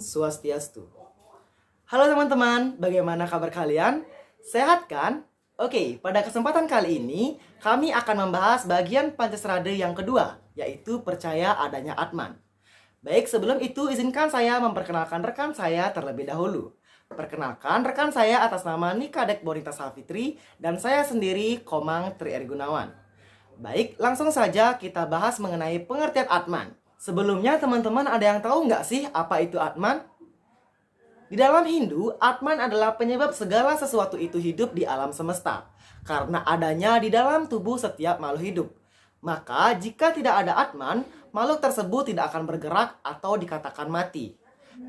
Swastiastu. Halo teman-teman, bagaimana kabar kalian? Sehat kan? Oke, pada kesempatan kali ini kami akan membahas bagian Pancasrada yang kedua, yaitu percaya adanya Atman. Baik, sebelum itu izinkan saya memperkenalkan rekan saya terlebih dahulu. Perkenalkan, rekan saya atas nama Nikadek Bonita Salfitri dan saya sendiri Komang Tri R. Gunawan. Baik, langsung saja kita bahas mengenai pengertian Atman. Sebelumnya teman-teman ada yang tahu nggak sih apa itu Atman? Di dalam Hindu, Atman adalah penyebab segala sesuatu itu hidup di alam semesta. Karena adanya di dalam tubuh setiap makhluk hidup. Maka jika tidak ada Atman, makhluk tersebut tidak akan bergerak atau dikatakan mati.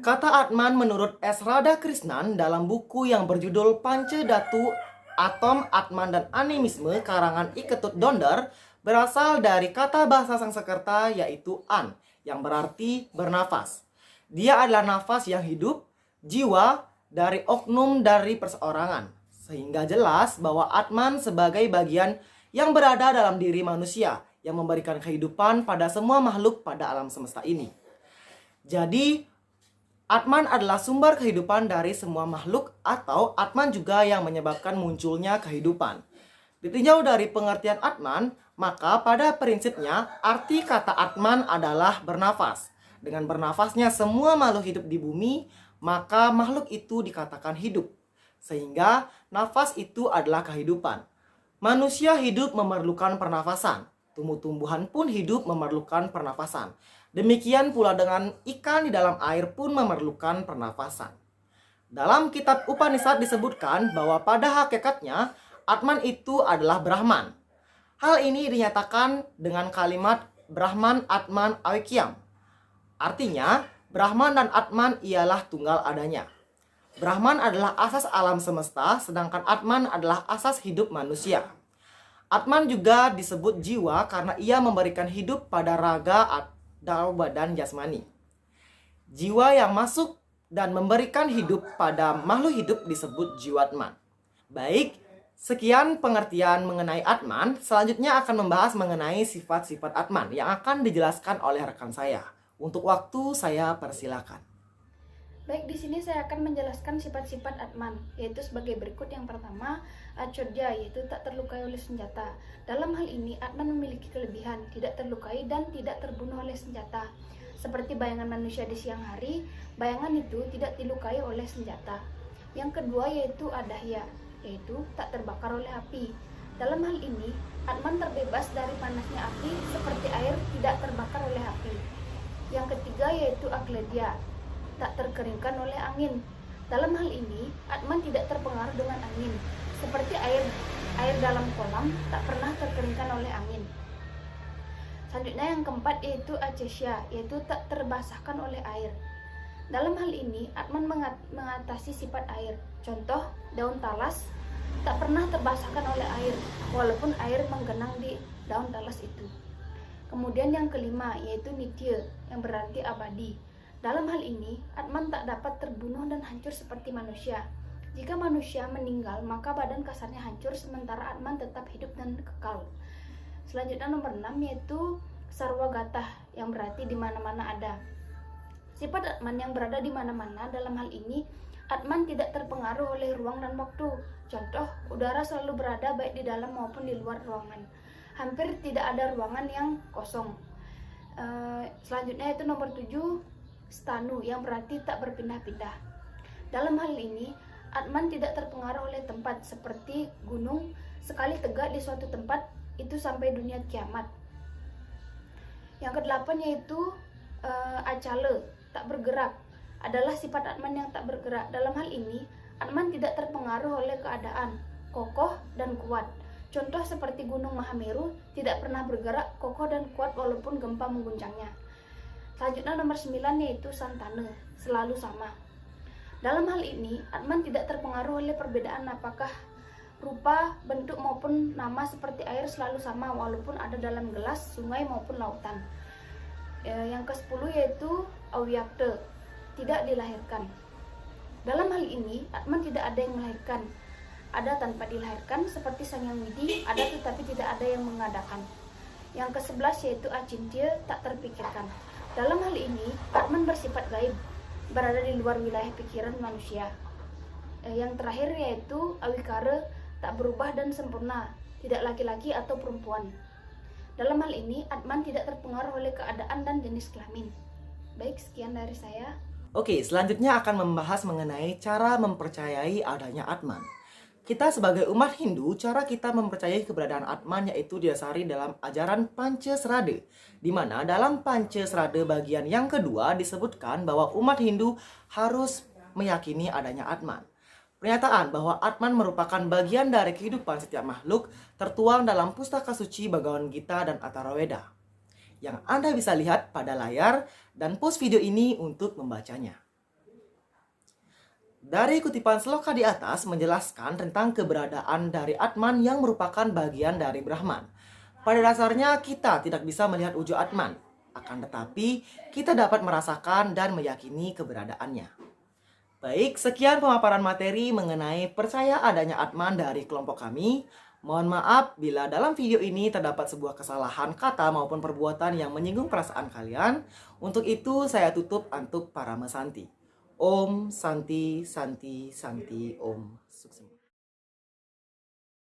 Kata Atman menurut S. Radhakrishnan dalam buku yang berjudul Pancadhatu, Atom, Atman, dan Animisme karangan I. Ketut Donder berasal dari kata bahasa Sanskerta yaitu An, yang berarti bernafas. Dia adalah nafas yang hidup, jiwa dari oknum dari perseorangan. Sehingga jelas bahwa Atman sebagai bagian yang berada dalam diri manusia yang memberikan kehidupan pada semua makhluk pada alam semesta ini. Jadi, Atman adalah sumber kehidupan dari semua makhluk atau Atman juga yang menyebabkan munculnya kehidupan. Ditinjau dari pengertian Atman, maka pada prinsipnya arti kata Atman adalah bernafas. Dengan bernafasnya semua makhluk hidup di bumi, maka makhluk itu dikatakan hidup. Sehingga nafas itu adalah kehidupan. Manusia hidup memerlukan pernafasan. Tumbuh-tumbuhan pun hidup memerlukan pernafasan. Demikian pula dengan ikan di dalam air pun memerlukan pernafasan. Dalam kitab Upanishad disebutkan bahwa pada hakikatnya Atman itu adalah Brahman. Hal ini dinyatakan dengan kalimat Brahman Atman Avikyam. Artinya, Brahman dan Atman ialah tunggal adanya. Brahman adalah asas alam semesta, sedangkan Atman adalah asas hidup manusia. Atman juga disebut jiwa karena ia memberikan hidup pada raga atau badan jasmani. Jiwa yang masuk dan memberikan hidup pada makhluk hidup disebut jiwatman. Baik, sekian pengertian mengenai Atman. Selanjutnya akan membahas mengenai sifat-sifat Atman yang akan dijelaskan oleh rekan saya. Untuk waktu saya persilakan. Baik, di sini saya akan menjelaskan sifat-sifat Atman, yaitu sebagai berikut. Yang pertama, Achorya, yaitu tak terlukai oleh senjata. Dalam hal ini, Atman memiliki kelebihan, tidak terlukai dan tidak terbunuh oleh senjata. Seperti bayangan manusia di siang hari, bayangan itu tidak dilukai oleh senjata. Yang kedua yaitu Adahya, yaitu tak terbakar oleh api. Dalam hal ini, Atman terbebas dari panasnya api seperti air tidak terbakar oleh api. Yang ketiga yaitu Akledya, tak terkeringkan oleh angin. Dalam hal ini, Atman tidak terpengaruh dengan angin, seperti air dalam kolam tak pernah terkeringkan oleh angin. Selanjutnya yang keempat yaitu Achesya, yaitu tak terbasahkan oleh air. Dalam hal ini, Atman mengatasi sifat air. Contoh, daun talas tak pernah terbasahkan oleh air, walaupun air menggenang di daun talas itu. Kemudian yang kelima yaitu Nitya, yang berarti abadi. Dalam hal ini, Atman tak dapat terbunuh dan hancur seperti manusia. Jika manusia meninggal, maka badan kasarnya hancur, sementara Atman tetap hidup dan kekal. Selanjutnya nomor 6 yaitu Sarwagata, yang berarti di mana-mana ada. Sifat Atman yang berada di mana-mana. Dalam hal ini, Atman tidak terpengaruh oleh ruang dan waktu. Contoh, udara selalu berada baik di dalam maupun di luar ruangan. Hampir tidak ada ruangan yang kosong. Selanjutnya itu nomor 7, Stanu, yang berarti tak berpindah-pindah. Dalam hal ini, Atman tidak terpengaruh oleh tempat, seperti gunung sekali tegak di suatu tempat itu sampai dunia kiamat. Yang kedelapan yaitu Acala, tak bergerak, adalah sifat Atman yang tak bergerak. Dalam hal ini, Atman tidak terpengaruh oleh keadaan, kokoh dan kuat. Contoh seperti gunung Mahameru tidak pernah bergerak, kokoh dan kuat walaupun gempa mengguncangnya. Selanjutnya nomor 9 yaitu Santana, selalu sama. Dalam hal ini, Atman tidak terpengaruh oleh perbedaan apakah rupa, bentuk maupun nama, seperti air selalu sama walaupun ada dalam gelas, sungai maupun lautan. Yang ke-10 yaitu Avyakta, tidak dilahirkan. Dalam hal ini, Atman tidak ada yang melahirkan. Ada tanpa dilahirkan, seperti Sang Hyang Widi, ada tetapi tidak ada yang mengadakan. Yang ke-11 yaitu Acintya, tak terpikirkan. Dalam hal ini, Atman bersifat gaib. berada di luar wilayah pikiran manusia. Yang terakhir yaitu awikara, tak berubah dan sempurna, tidak laki-laki atau perempuan. Dalam hal ini, Atman tidak terpengaruh oleh keadaan dan jenis kelamin. Baik, sekian dari saya. Oke, selanjutnya akan membahas mengenai cara mempercayai adanya Atman. Kita sebagai umat Hindu, cara kita mempercayai keberadaan Atman yaitu didasari dalam ajaran Pancasrada, di mana dalam Pancasrada bagian yang kedua disebutkan bahwa umat Hindu harus meyakini adanya Atman. Pernyataan bahwa Atman merupakan bagian dari kehidupan setiap makhluk tertuang dalam pustaka suci Bhagavad Gita dan Atharvaveda, yang Anda bisa lihat pada layar dan pause video ini untuk membacanya. Dari kutipan sloka di atas menjelaskan tentang keberadaan dari Atman yang merupakan bagian dari Brahman. Pada dasarnya kita tidak bisa melihat wujud Atman, akan tetapi kita dapat merasakan dan meyakini keberadaannya. Baik, sekian pemaparan materi mengenai percaya adanya Atman dari kelompok kami. Mohon maaf bila dalam video ini terdapat sebuah kesalahan kata maupun perbuatan yang menyinggung perasaan kalian. Untuk itu saya tutup untuk para mesanti. Om Santi Santi Santi Om Sukses.